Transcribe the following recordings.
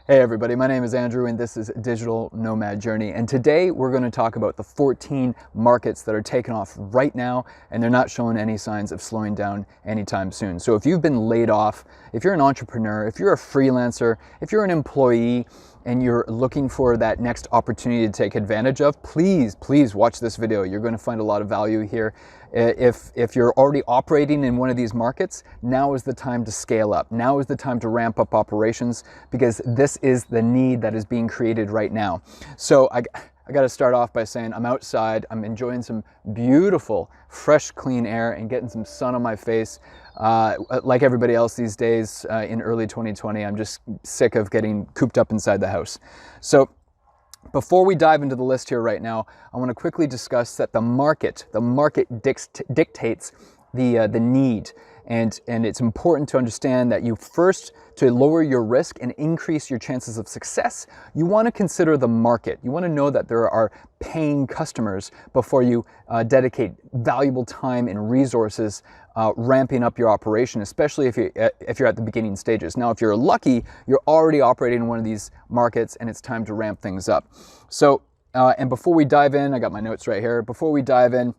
Hey everybody, my name is Andrew and this is Digital Nomad Journey, and today we're going to talk about the 14 markets that are taking off right now and they're not showing any signs of slowing down anytime soon. So if you've been laid off, if you're an entrepreneur, if you're a freelancer, if you're an employee and you're looking for that next opportunity to take advantage of, please watch this video. You're going to find a lot of value here. If you're already operating in one of these markets, now is the time to scale up. Now is the time to ramp up operations, because this is the need that is being created right now. So I got to start off by saying I'm outside. I'm enjoying some beautiful, fresh, clean air and getting some sun on my face. Like everybody else these days in early 2020, I'm just sick of getting cooped up inside the house. So before we dive into the list here right now, I want to quickly discuss that the market dictates the need. And it's important to understand that to lower your risk and increase your chances of success, you want to consider the market. You want to know that there are paying customers before you dedicate valuable time and resources ramping up your operation, especially if you're at the beginning stages. Now, if you're lucky, you're already operating in one of these markets and it's time to ramp things up. So, and before we dive in, I got my notes right here. Before we dive in,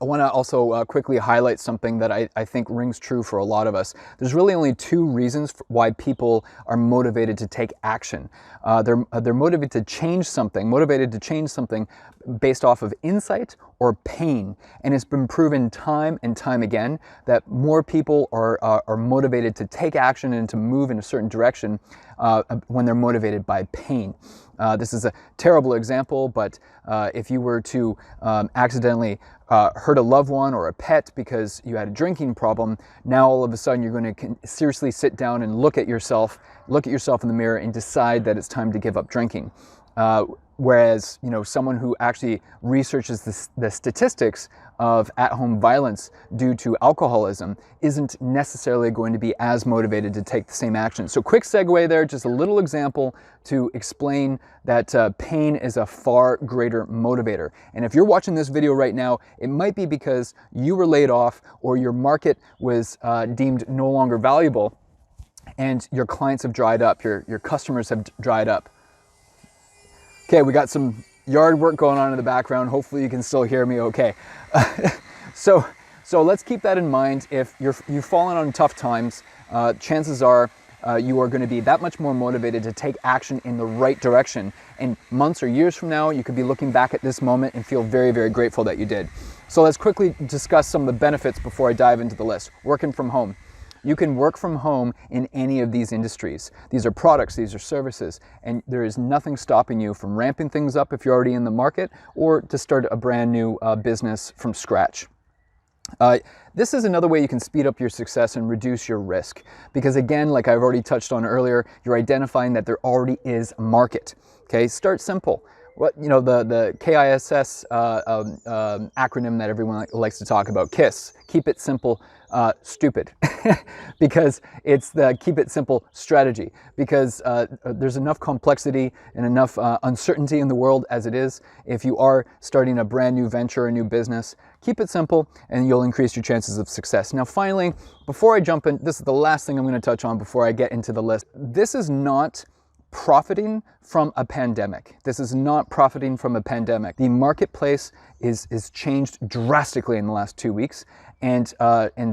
I want to also quickly highlight something that I think rings true for a lot of us. There's really only two reasons why people are motivated to take action. They're motivated to change something based off of insight or pain. And it's been proven time and time again that more people are motivated to take action and to move in a certain direction when they're motivated by pain. This is a terrible example, but if you were to accidentally hurt a loved one or a pet because you had a drinking problem, now all of a sudden you're going to seriously sit down and look at yourself in the mirror and decide that it's time to give up drinking. Whereas, someone who actually researches the statistics of at-home violence due to alcoholism isn't necessarily going to be as motivated to take the same action. So quick segue there, just a little example to explain that pain is a far greater motivator. And if you're watching this video right now, it might be because you were laid off or your market was deemed no longer valuable and your clients have dried up, your customers have dried up. Okay, we got some yard work going on in the background. Hopefully you can still hear me okay. So let's keep that in mind. If you've fallen on tough times, chances are you are going to be that much more motivated to take action in the right direction. And months or years from now, you could be looking back at this moment and feel very, very grateful that you did. So let's quickly discuss some of the benefits before I dive into the list. Working from home. You can work from home in any of these industries. These are products, these are services, and there is nothing stopping you from ramping things up if you're already in the market or to start a brand new business from scratch. This is another way you can speed up your success and reduce your risk. Because again, like I've already touched on earlier, you're identifying that there already is a market. Okay, start simple. The KISS acronym that everyone likes to talk about, KISS, keep it simple, stupid, because it's the keep it simple strategy, because there's enough complexity and enough uncertainty in the world as it is. If you are starting a brand new venture, a new business, keep it simple and you'll increase your chances of success. Now, finally, before I jump in, this is the last thing I'm going to touch on before I get into the list. This is not profiting from a pandemic. This is not profiting from a pandemic. The marketplace is changed drastically in the last 2 weeks, and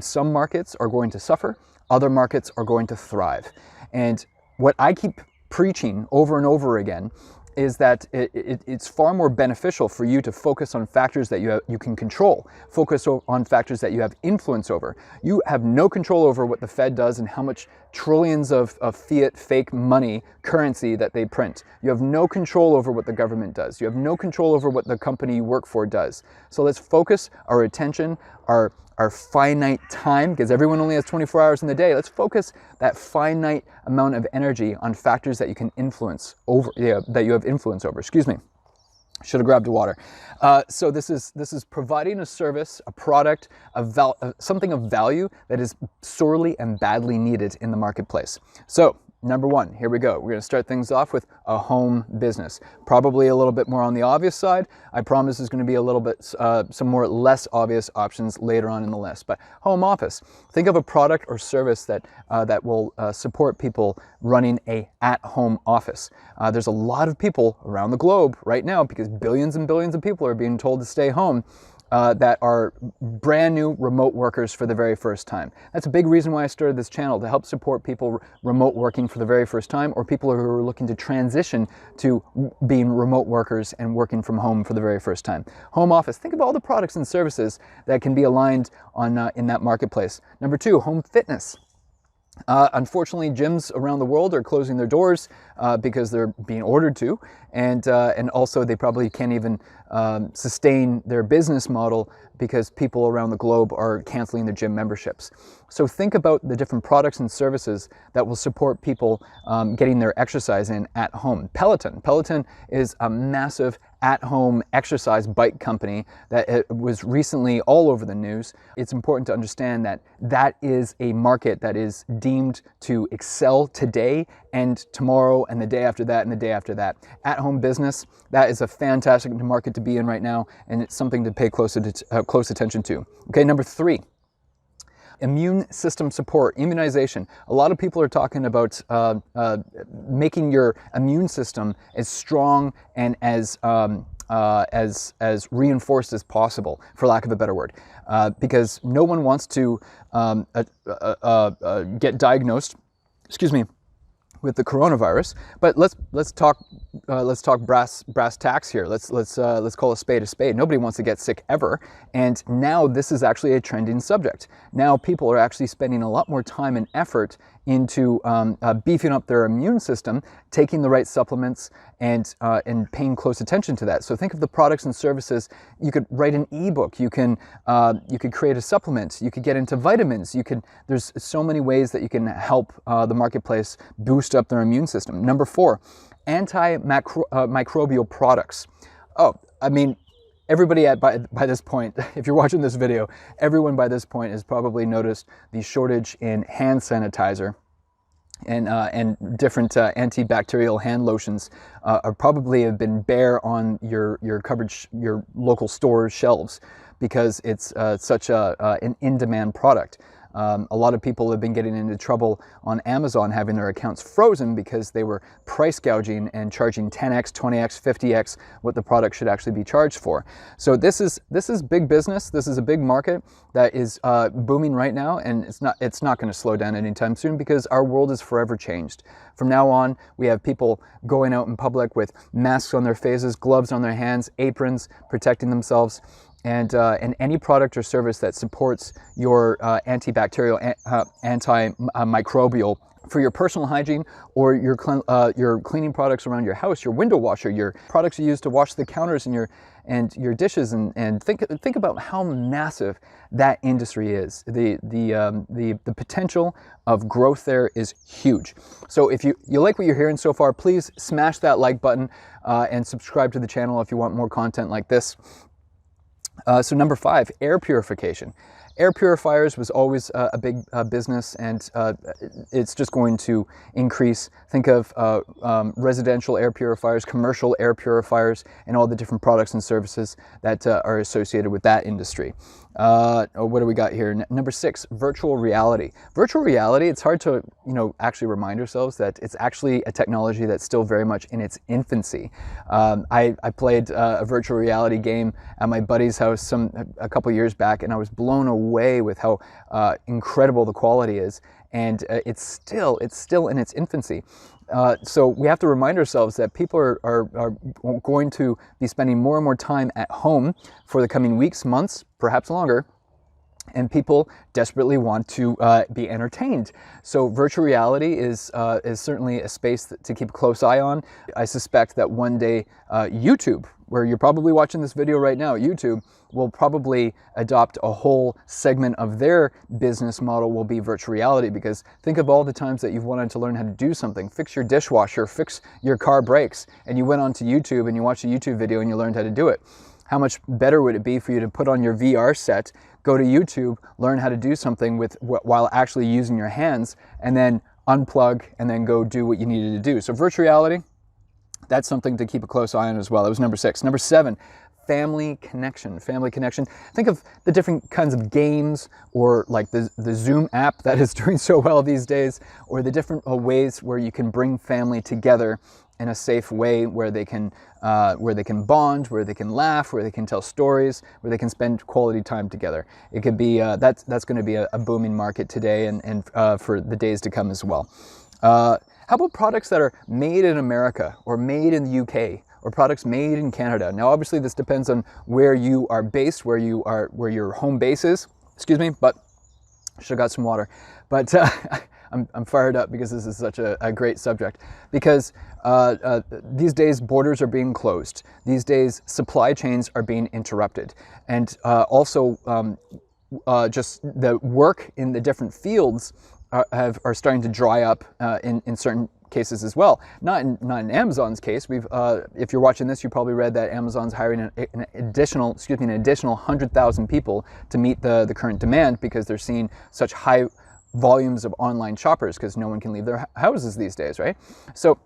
some markets are going to suffer, other markets are going to thrive. And what I keep preaching over and over again is that it's far more beneficial for you to focus on factors that you can control. Focus on factors that you have influence over. You have no control over what the Fed does and how much trillions of fiat fake money, currency that they print. You have no control over what the government does. You have no control over what the company you work for does. So let's focus our attention, our finite time, because everyone only has 24 hours in the day. Let's focus that finite amount of energy on factors that you can influence over, that you have influence over. Excuse me. Should have grabbed a water. So this is providing a service, a product, something of value that is sorely and badly needed in the marketplace. So number one, here we go. We're going to start things off with a home business. Probably a little bit more on the obvious side. I promise there's going to be a little bit some more less obvious options later on in the list. But home office. Think of a product or service that that will support people running a at-home office. There's a lot of people around the globe right now, because billions and billions of people are being told to stay home, that are brand new remote workers for the very first time. That's a big reason why I started this channel, to help support people remote working for the very first time, or people who are looking to transition to being remote workers and working from home for the very first time. Home office. Think of all the products and services that can be aligned on in that marketplace. Number two, home fitness. Unfortunately, gyms around the world are closing their doors because they're being ordered to, and also they probably can't even sustain their business model because people around the globe are canceling their gym memberships. So think about the different products and services that will support people getting their exercise in at home. Peloton is a massive at-home exercise bike company that was recently all over the news. It's important to understand that that is a market that is deemed to excel today and tomorrow and the day after that and the day after that. At-home business, that is a fantastic market to be in right now, and it's something to pay close attention to. Okay, number three. Immune system support, immunization. A lot of people are talking about making your immune system as strong and as reinforced as possible, for lack of a better word, because no one wants to get diagnosed, with the coronavirus. But let's talk brass tacks here. Let's call a spade. Nobody wants to get sick ever, and now this is actually a trending subject. Now people are actually spending a lot more time and effort into beefing up their immune system, taking the right supplements, and paying close attention to that. So think of the products and services. You could write an ebook. You could create a supplement. You could get into vitamins. There's so many ways that you can help the marketplace boost up their immune system. Number four, anti-microbial products. Oh, I mean, everybody by this point, if you're watching this video, everyone by this point has probably noticed the shortage in hand sanitizer, and different antibacterial hand lotions are probably have been bare on your local store shelves, because it's such an in-demand product. A lot of people have been getting into trouble on Amazon, having their accounts frozen because they were price gouging and charging 10x, 20x, 50x what the product should actually be charged for. So this is big business. This is a big market that is booming right now, and it's not going to slow down anytime soon, because our world is forever changed. From now on, we have people going out in public with masks on their faces, gloves on their hands, aprons, protecting themselves. And any product or service that supports your antibacterial, antimicrobial for your personal hygiene, or your cleaning products around your house, your window washer, your products you use to wash the counters and your dishes, and think about how massive that industry is. The potential of growth there is huge. So if you like what you're hearing so far, please smash that like button and subscribe to the channel if you want more content like this. So number five, air purification. Air purifiers was always a big business, and it's just going to increase. Think of residential air purifiers, commercial air purifiers, and all the different products and services that are associated with that industry. What do we got here? Number six, virtual reality. Virtual reality, it's hard to actually remind ourselves that it's actually a technology that's still very much in its infancy. I played a virtual reality game at my buddy's house a couple years back, and I was blown away with how incredible the quality is, and it's still in its infancy. So we have to remind ourselves that people are going to be spending more and more time at home for the coming weeks, months, perhaps longer, and people desperately want to be entertained. So virtual reality is certainly a space to keep a close eye on. I suspect that one day YouTube, where you're probably watching this video right now, YouTube will probably adopt a whole segment of their business model will be virtual reality, because think of all the times that you've wanted to learn how to do something, fix your dishwasher, fix your car brakes, and you went onto YouTube and you watched a YouTube video and you learned how to do it. How much better would it be for you to put on your VR set, go to YouTube, learn how to do something while actually using your hands, and then unplug, and then go do what you needed to do. So virtual reality, that's something to keep a close eye on as well. That was number 6. Number 7, family connection. Family connection. Think of the different kinds of games, or like the Zoom app that is doing so well these days, or the different ways where you can bring family together in a safe way, where they can bond, where they can laugh, where they can tell stories, where they can spend quality time together. It could be that's going to be a booming market today, and for the days to come as well. How about products that are made in America, or made in the UK, or products made in Canada? Now, obviously, this depends on where you are based, where your home base is. Excuse me, but should have got some water. But I'm fired up because this is such a great subject. Because these days, borders are being closed. These days, supply chains are being interrupted, and also just the work in the different fields are starting to dry up in certain cases as well. Not in Amazon's case. If you're watching this, you probably read that Amazon's hiring an additional 100,000 people to meet the current demand, because they're seeing such high volumes of online shoppers, because no one can leave their houses these days, right? So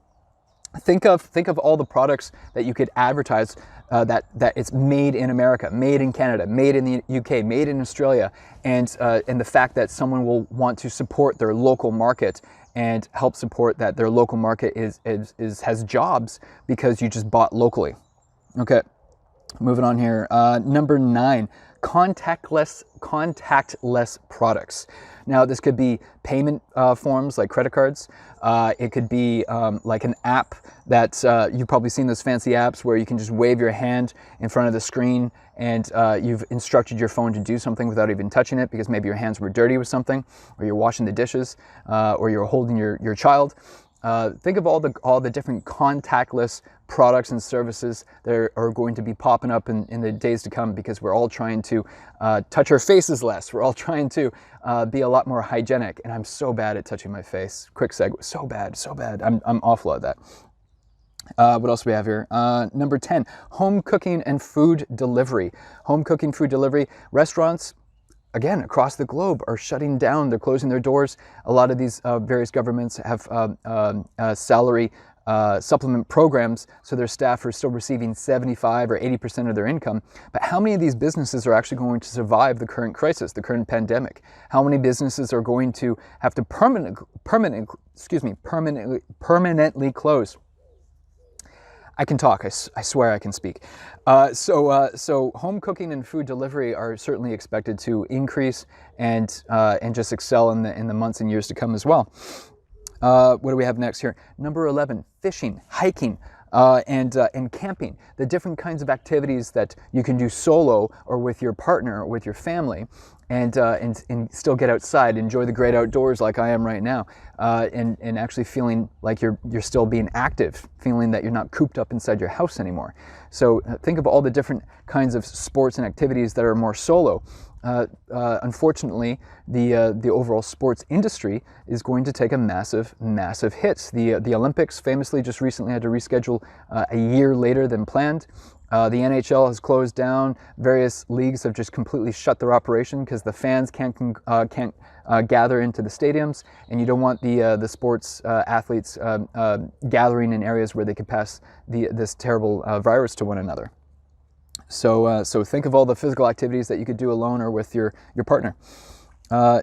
think of all the products that you could advertise that it's made in America, made in Canada, made in the UK, made in Australia, and the fact that someone will want to support their local market and help support that their local market has jobs because you just bought locally. Okay, moving on here. Number 9, contactless products. Now, this could be payment forms like credit cards. It could be like an app that you've probably seen, those fancy apps where you can just wave your hand in front of the screen, and you've instructed your phone to do something without even touching it, because maybe your hands were dirty with something, or you're washing the dishes, or you're holding your child. Think of all the different contactless products and services that are going to be popping up in the days to come, because we're all trying to touch our faces less. We're all trying to be a lot more hygienic, and I'm so bad at touching my face. Quick segue. So bad. I'm awful at that. What else do we have here? Number 10, home cooking and food delivery. Home cooking, food delivery. Restaurants, again, across the globe, are shutting down. They're closing their doors. A lot of these various governments have salary supplement programs, so their staff are still receiving 75 or 80% of their income. But how many of these businesses are actually going to survive the current crisis, the current pandemic? How many businesses are going to have to permanently close? I can talk. I swear I can speak. So home cooking and food delivery are certainly expected to increase and just excel in the months and years to come as well. What do we have next here? Number 11, fishing, hiking, and camping. The different kinds of activities that you can do solo, or with your partner, or with your family, and still get outside, enjoy the great outdoors like I am right now, and actually feeling like you're still being active, feeling that you're not cooped up inside your house anymore. So think of all the different kinds of sports and activities that are more solo. Unfortunately, the overall sports industry is going to take a massive hit. The Olympics famously just recently had to reschedule a year later than planned. The NHL has closed down. Various leagues have just completely shut their operation because the fans can't gather into the stadiums, and you don't want the sports athletes gathering in areas where they could pass this terrible virus to one another. So think of all the physical activities that you could do alone or with your partner.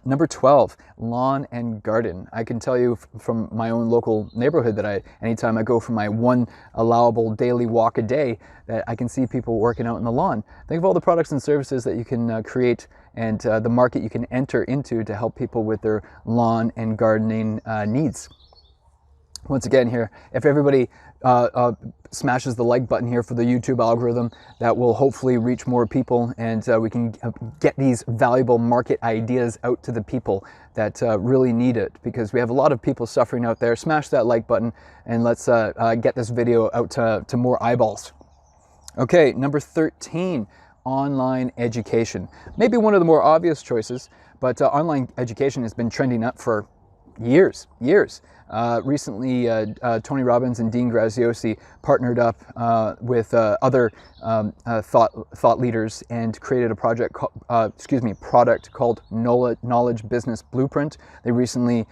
Number 12, lawn and garden. I can tell you from my own local neighborhood that anytime I go for my one allowable daily walk a day, that I can see people working out in the lawn. Think of all the products and services that you can create, and the market you can enter into to help people with their lawn and gardening needs. Once again here, if everybody smashes the like button here for the YouTube algorithm, that will hopefully reach more people, and we can get these valuable market ideas out to the people that really need it, because we have a lot of people suffering out there. Smash that like button, and let's get this video out to more eyeballs. Okay, number 13, online education. Maybe one of the more obvious choices, but online education has been trending up for years. Recently, Tony Robbins and Dean Graziosi partnered up with other thought leaders and created a product called Knowledge Business Blueprint. They recently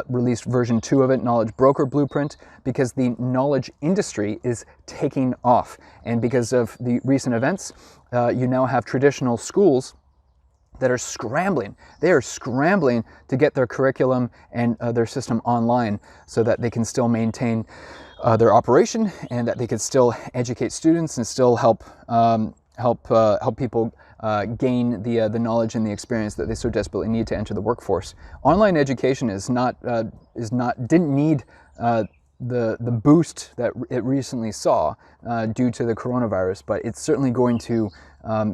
released version 2 of it, Knowledge Broker Blueprint, because the knowledge industry is taking off. And because of the recent events, you now have traditional schools that are scrambling. They are scrambling to get their curriculum and their system online so that they can still maintain their operation, and that they can still educate students and still help people gain the knowledge and the experience that they so desperately need to enter the workforce. Online education didn't need the boost that it recently saw due to the coronavirus, but it's certainly going to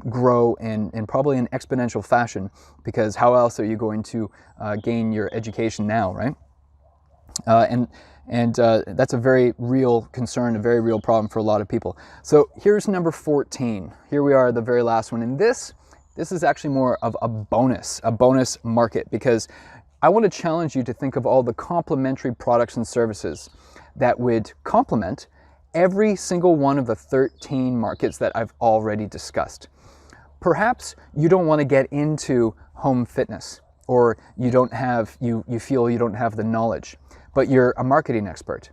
grow in probably an exponential fashion, because how else are you going to gain your education now, right? And that's a very real concern, a very real problem for a lot of people. So here's number 14. Here we are, the very last one. And this is actually more of a bonus market, because I want to challenge you to think of all the complementary products and services that would complement every single one of the 13 markets that I've already discussed. Perhaps you don't want to get into home fitness, or you feel you don't have the knowledge, but you're a marketing expert.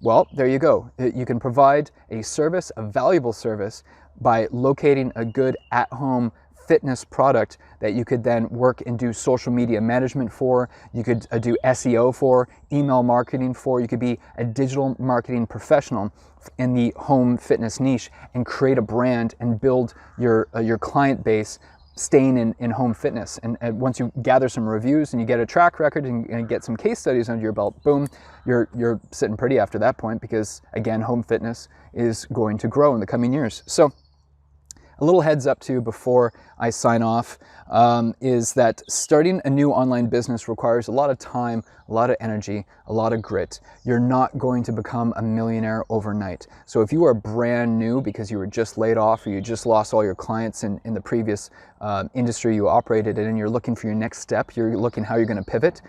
Well, there you go. You can provide a service, a valuable service, by locating a good at-home fitness product that you could then work and do social media management for. You could do SEO for, email marketing for. You could be a digital marketing professional in the home fitness niche and create a brand and build your client base staying in home fitness. And once you gather some reviews and you get a track record and get some case studies under your belt, boom, you're sitting pretty after that point, because again, home fitness is going to grow in the coming years. So a little heads up too before I sign off is that starting a new online business requires a lot of time, a lot of energy, a lot of grit. You're not going to become a millionaire overnight. So if you are brand new because you were just laid off, or you just lost all your clients in the previous industry you operated in, and you're looking for your next step, you're looking how you're going to pivot,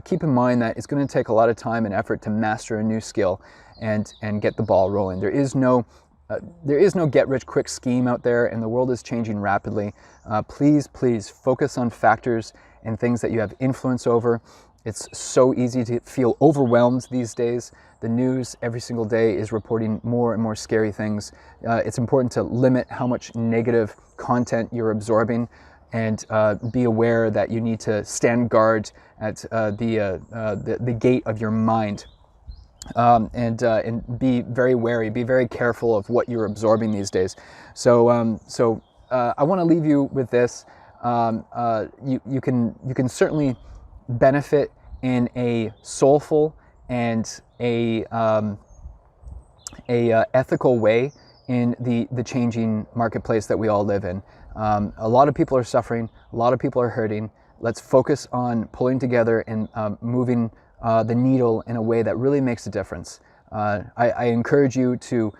keep in mind that it's going to take a lot of time and effort to master a new skill and get the ball rolling. There is no get-rich-quick scheme out there, and the world is changing rapidly. Please focus on factors and things that you have influence over. It's so easy to feel overwhelmed these days. The news every single day is reporting more and more scary things. It's important to limit how much negative content you're absorbing, and be aware that you need to stand guard at the gate of your mind. And be very wary, be very careful of what you're absorbing these days. So I want to leave you with this. You can certainly benefit in a soulful and a ethical way in the changing marketplace that we all live in. A lot of people are suffering, a lot of people are hurting. Let's focus on pulling together and moving the needle in a way that really makes a difference. I encourage you to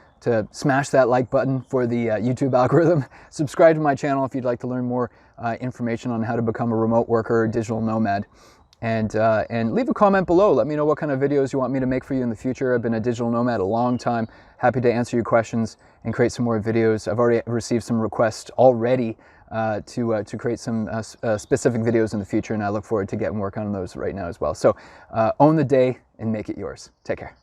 smash that like button for the YouTube algorithm. Subscribe to my channel if you'd like to learn more information on how to become a remote worker or digital nomad. And leave a comment below. Let me know what kind of videos you want me to make for you in the future. I've been a digital nomad a long time. Happy to answer your questions and create some more videos. I've already received some requests already to create some specific videos in the future, and I look forward to getting work on those right now as well. So own the day and make it yours. Take care.